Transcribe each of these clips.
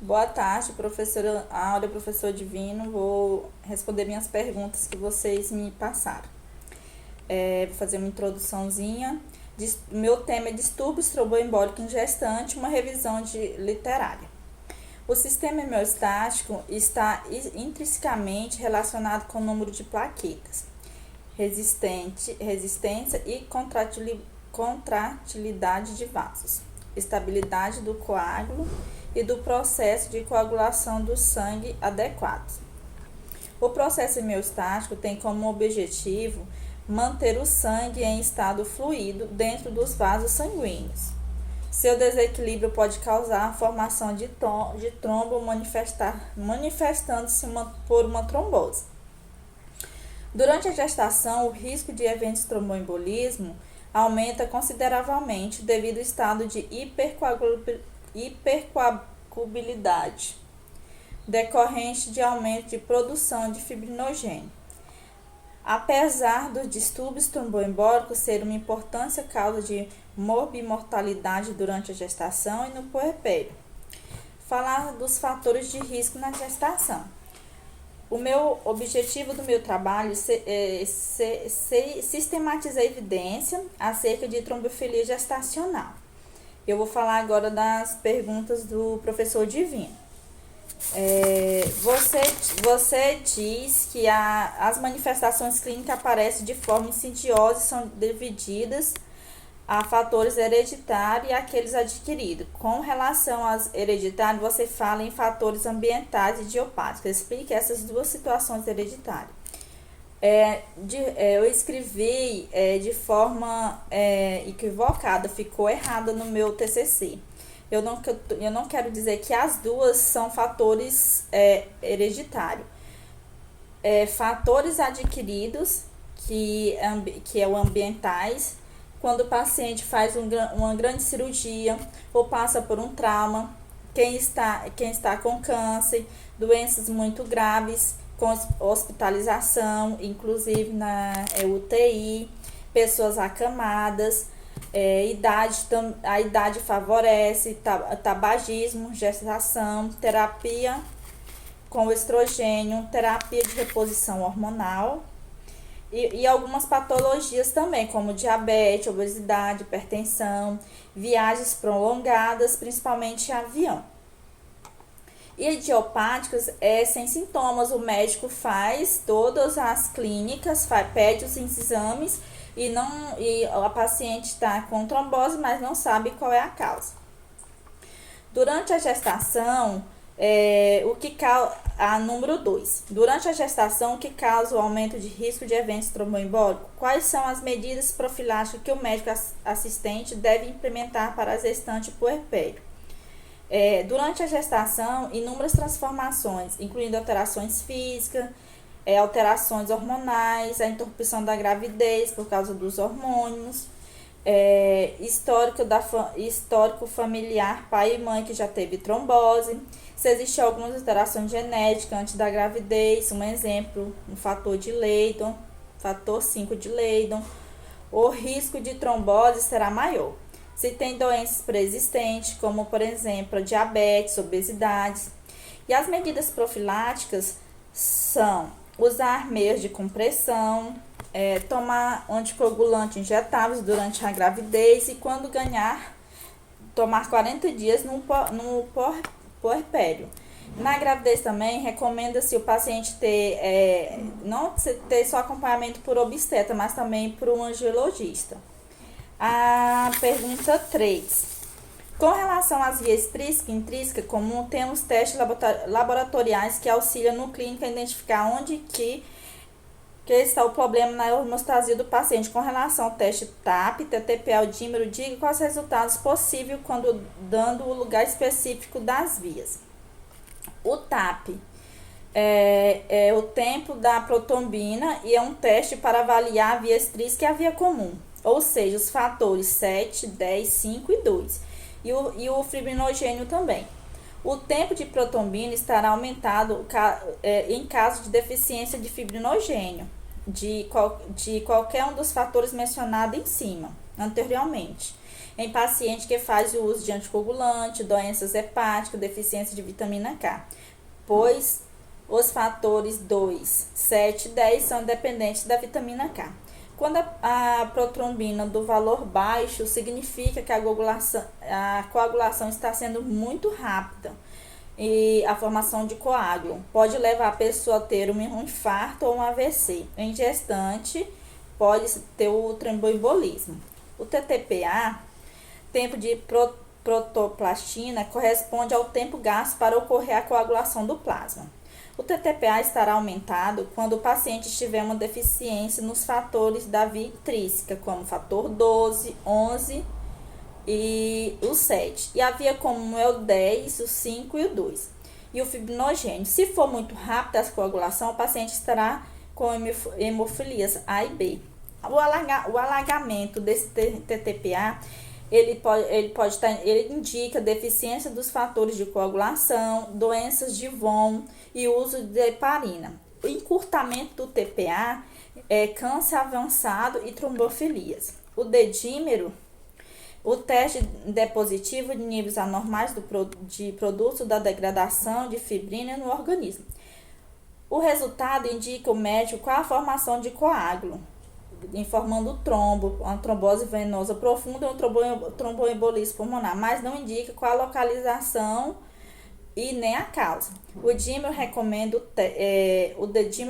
Boa tarde, professora Áurea, professor Divino. Vou responder minhas perguntas que vocês me passaram. Vou fazer uma introduçãozinha. Meu tema é distúrbios tromboembólicos em gestante, uma revisão literária. O sistema homeostático está intrinsecamente relacionado com o número de plaquetas, resistência e contratilidade de vasos, estabilidade do coágulo e do processo de coagulação do sangue adequados. O processo homeostático tem como objetivo manter o sangue em estado fluido dentro dos vasos sanguíneos. Seu desequilíbrio pode causar a formação de trombo, manifestando-se por uma trombose. Durante a gestação, o risco de eventos de tromboembolismo aumenta consideravelmente devido ao estado de hipercoagulabilidade, decorrente de aumento de produção de fibrinogênio. Apesar dos distúrbios tromboembólicos ser uma importante causa de morbimortalidade durante a gestação e no puerpério. Falar dos fatores de risco na gestação. O objetivo do meu trabalho é sistematizar a evidência acerca de trombofilia gestacional. Eu vou falar agora das perguntas do professor Divino. Você diz que as manifestações clínicas aparecem de forma insidiosa e são divididas a fatores hereditários e aqueles adquiridos. Com relação aos hereditários, você fala em fatores ambientais e idiopáticos. Explique essas duas situações hereditárias. Eu escrevi de forma equivocada, ficou errada no meu TCC. Eu não quero dizer que as duas são fatores hereditários. Fatores adquiridos, que é o ambientais, quando o paciente faz uma grande cirurgia ou passa por um trauma, quem está com câncer, doenças muito graves, com hospitalização, inclusive na UTI, pessoas acamadas, a idade favorece, tabagismo, gestação, terapia com estrogênio, terapia de reposição hormonal e algumas patologias também, como diabetes, obesidade, hipertensão, viagens prolongadas, principalmente em avião. E idiopáticos sem sintomas, o médico faz todas as clínicas, pede os exames e a paciente está com trombose, mas não sabe qual é a causa. Durante a gestação, número 2. Durante a gestação, o que causa o aumento de risco de eventos tromboembólicos? Quais são as medidas profiláticas que o médico assistente deve implementar para a gestante puerpério? Durante a gestação, inúmeras transformações, incluindo alterações físicas, alterações hormonais, a interrupção da gravidez por causa dos hormônios, histórico familiar, pai e mãe que já teve trombose, se existem algumas alterações genéticas antes da gravidez, um exemplo, um fator de Leydon, fator 5 de Leydon, o risco de trombose será maior. Se tem doenças pré-existentes, como por exemplo a diabetes, obesidade. E as medidas profiláticas são usar meios de compressão, tomar anticoagulante injetáveis durante a gravidez e quando ganhar, tomar 40 dias no puerpério. Na gravidez também, recomenda-se o paciente não ter só acompanhamento por obstetra, mas também por um angiologista. A pergunta 3. Com relação às vias extrínsecas e intrínsecas comum, temos testes laboratoriais que auxiliam no clínico a identificar onde que está o problema na homeostasia do paciente. Com relação ao teste TAP, TTPA, dímero, diga quais os resultados possíveis quando dando o lugar específico das vias. O TAP é o tempo da protombina e é um teste para avaliar a via extrínseca e a via comum, ou seja, os fatores 7, 10, 5 e 2. E o fibrinogênio também. O tempo de protombina estará aumentado em caso de deficiência de fibrinogênio, de qualquer um dos fatores mencionados em cima, anteriormente. em paciente que faz o uso de anticoagulante, doenças hepáticas, deficiência de vitamina K, pois os fatores 2, 7 e 10 são dependentes da vitamina K. Quando a protrombina do valor baixo, significa que a coagulação está sendo muito rápida e a formação de coágulo pode levar a pessoa a ter um infarto ou um AVC. Em gestante, pode ter o tromboembolismo. O TTPA, tempo de protoplastina, corresponde ao tempo gasto para ocorrer a coagulação do plasma. O TTPA estará aumentado quando o paciente tiver uma deficiência nos fatores da via intrínseca, como o fator 12, 11 e o 7. E a via comum é o 10, o 5 e o 2. E o fibrinogênio. Se for muito rápida a coagulação, o paciente estará com hemofilias A e B. O alargamento desse TTPA, ele indica deficiência dos fatores de coagulação, doenças de Von e uso de heparina. O encurtamento do TPA é câncer avançado e trombofilias. O dedímero, o teste é positivo de níveis anormais de produtos da degradação de fibrina no organismo. O resultado indica ao médico qual a formação de coágulo, informando o trombo, uma trombose venosa profunda e um tromboembolismo pulmonar, mas não indica qual a localização e nem a causa. O dedímero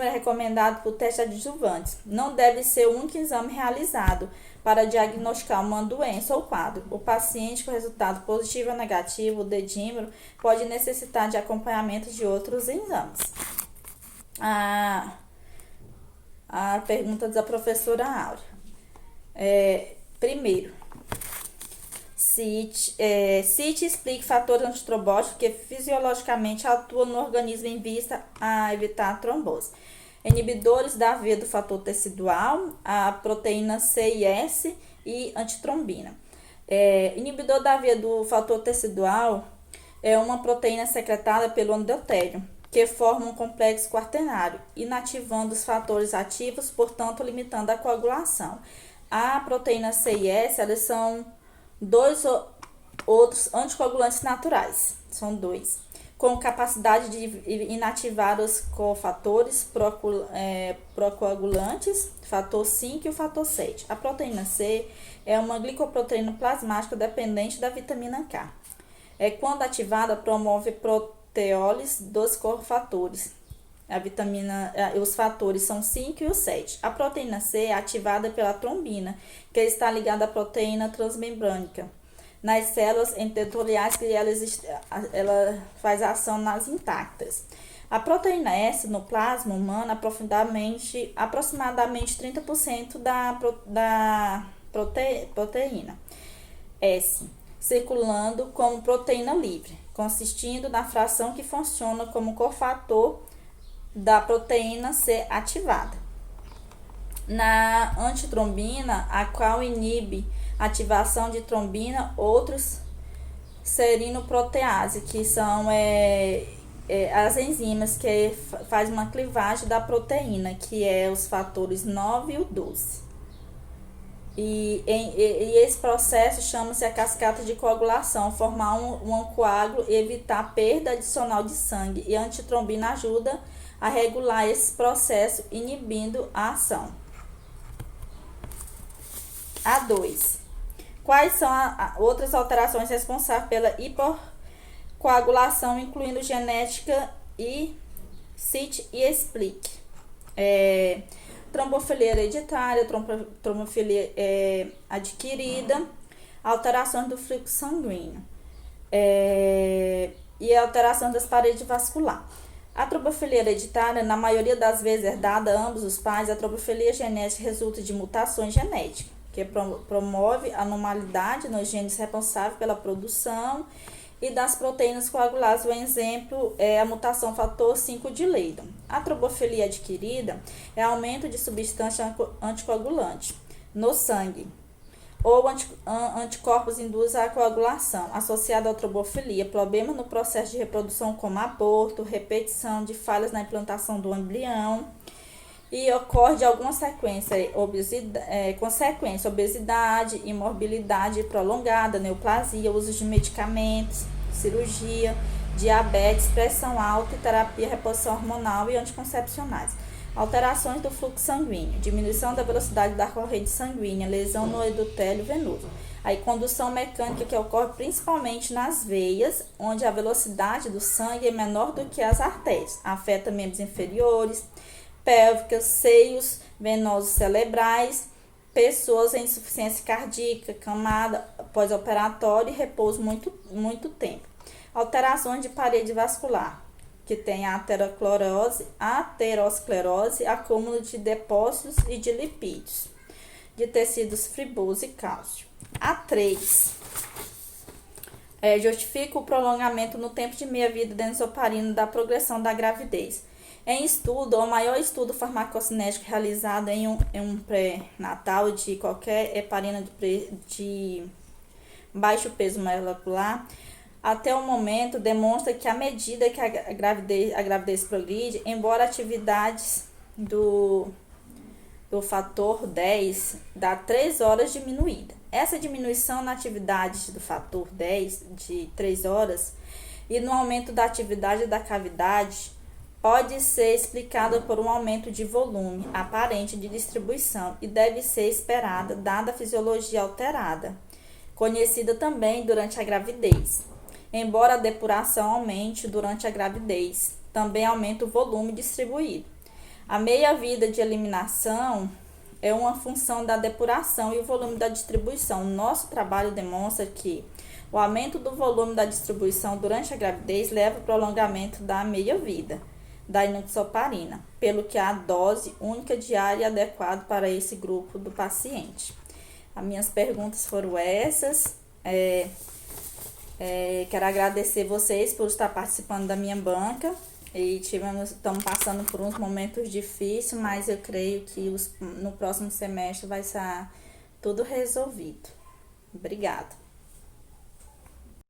é recomendado para o teste adjuvante. Não deve ser o único exame realizado para diagnosticar uma doença ou quadro. O paciente com resultado positivo ou negativo, o dedímero, pode necessitar de acompanhamento de outros exames. A pergunta da professora Áurea. Primeiro, cite explique fatores antitrombóticos que fisiologicamente atuam no organismo em vista a evitar a trombose. Inibidores da via do fator tecidual, a proteína C e S e antitrombina. Inibidor da via do fator tecidual é uma proteína secretada pelo endotélio, que forma um complexo quaternário, inativando os fatores ativos, portanto limitando a coagulação. A proteína C e S, elas são dois outros anticoagulantes naturais, são dois, com capacidade de inativar os cofatores procoagulantes, fator 5 e o fator 7. A proteína C é uma glicoproteína plasmática dependente da vitamina K. Quando ativada, promove proteólise dos cofatores. Os fatores são 5 e o 7. A proteína C é ativada pela trombina, que está ligada à proteína transmembrânica nas células endoteliais, que ela faz ação nas intactas. A proteína S no plasma humano aproximadamente 30% da proteína S, circulando como proteína livre, consistindo na fração que funciona como cofator da proteína C ativada. Na antitrombina, a qual inibe a ativação de trombina, outros serinoprotease, que são as enzimas que faz uma clivagem da proteína, que é os fatores 9 e o 12. E esse processo chama-se a cascata de coagulação, formar um coágulo e evitar perda adicional de sangue. E a antitrombina ajuda a regular esse processo, inibindo a ação. A2. Quais são outras alterações responsáveis pela hipercoagulação, incluindo genética e cite e explique? Trombofilia hereditária, trombofilia adquirida, alterações do fluxo sanguíneo e alteração das paredes vasculares. A trombofilia hereditária, na maioria das vezes herdada a ambos os pais, a trombofilia genética resulta de mutações genéticas, que promove anormalidade nos genes responsáveis pela produção e das proteínas coaguladas. O exemplo é a mutação fator 5 de Leydon. A trombofilia adquirida é aumento de substância anticoagulante no sangue, ou anticorpos induzem a coagulação, associado à trombofilia, problema no processo de reprodução como aborto, repetição de falhas na implantação do embrião e ocorre de alguma consequência, obesidade, imorbilidade prolongada, neoplasia, uso de medicamentos, cirurgia, diabetes, pressão alta e terapia, reposição hormonal e anticoncepcionais. Alterações do fluxo sanguíneo, diminuição da velocidade da corrente sanguínea, lesão no endotélio venoso. Aí, condução mecânica que ocorre principalmente nas veias, onde a velocidade do sangue é menor do que as artérias. Afeta membros inferiores, pélvicas, seios venosos cerebrais, pessoas em insuficiência cardíaca, camada pós-operatório e repouso muito tempo. Alterações de parede vascular, que tem a aterosclerose, acúmulo de depósitos e de lipídios, de tecidos fibrosos e cálcio. A3. Justifica o prolongamento no tempo de meia-vida da enzoparina da progressão da gravidez. Em estudo, o maior estudo farmacocinético realizado em um pré-natal de qualquer heparina de baixo peso molecular, até o momento, demonstra que à medida que a gravidez progride, embora atividades do fator 10 dá 3 horas diminuída. Essa diminuição na atividade do fator 10 de 3 horas e no aumento da atividade da cavidade pode ser explicada por um aumento de volume aparente de distribuição e deve ser esperada dada a fisiologia alterada, conhecida também durante a gravidez. Embora a depuração aumente durante a gravidez, também aumenta o volume distribuído. A meia-vida de eliminação é uma função da depuração e o volume da distribuição. Nosso trabalho demonstra que o aumento do volume da distribuição durante a gravidez leva ao prolongamento da meia-vida da enoxaparina, pelo que a dose única diária é adequada para esse grupo do paciente. As minhas perguntas foram essas. Quero agradecer vocês por estar participando da minha banca. E estamos passando por uns momentos difíceis, mas eu creio que no próximo semestre vai estar tudo resolvido. Obrigada.